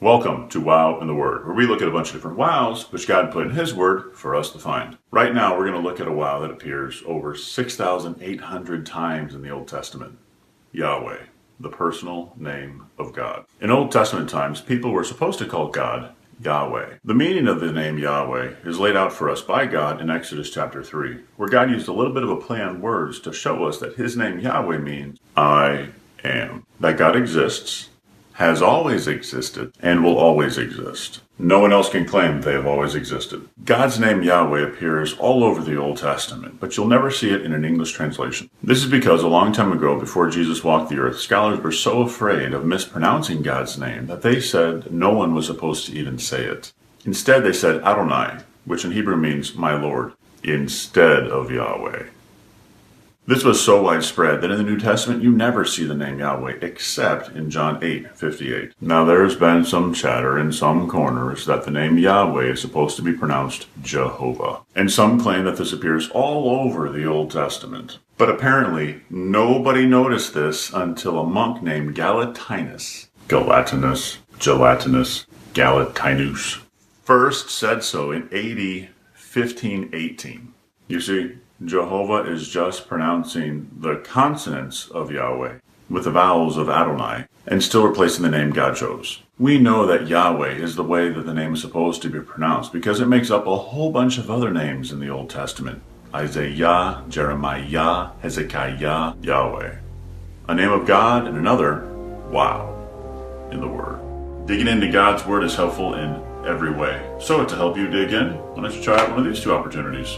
Welcome to Wow in the Word, where we look at a bunch of different wows which God put in His Word for us to find. Right now, we're going to look at a wow that appears over 6,800 times in the Old Testament. Yahweh, the personal name of God. In Old Testament times, people were supposed to call God Yahweh. The meaning of the name Yahweh is laid out for us by God in Exodus chapter 3, where God used a little bit of a play on words to show us that His name Yahweh means I am. That God exists, has always existed, and will always exist. No one else can claim they have always existed. God's name Yahweh appears all over the Old Testament, but you'll never see it in an English translation. This is because a long time ago, before Jesus walked the earth, scholars were so afraid of mispronouncing God's name that they said no one was supposed to even say it. Instead, they said Adonai, which in Hebrew means my Lord, instead of Yahweh. This was so widespread that in the New Testament you never see the name Yahweh except in John 8:58. Now there's been some chatter in some corners that the name Yahweh is supposed to be pronounced Jehovah. And some claim that this appears all over the Old Testament. But apparently nobody noticed this until a monk named Galatinus first said so in AD 1518. You see, Jehovah is just pronouncing the consonants of Yahweh with the vowels of Adonai and still replacing the name God chose. We know that Yahweh is the way that the name is supposed to be pronounced because it makes up a whole bunch of other names in the Old Testament. Isaiah, Jeremiah, Hezekiah, Yahweh. A name of God and another, wow, in the Word. Digging into God's Word is helpful in every way. So to help you dig in, why don't you try out one of these two opportunities?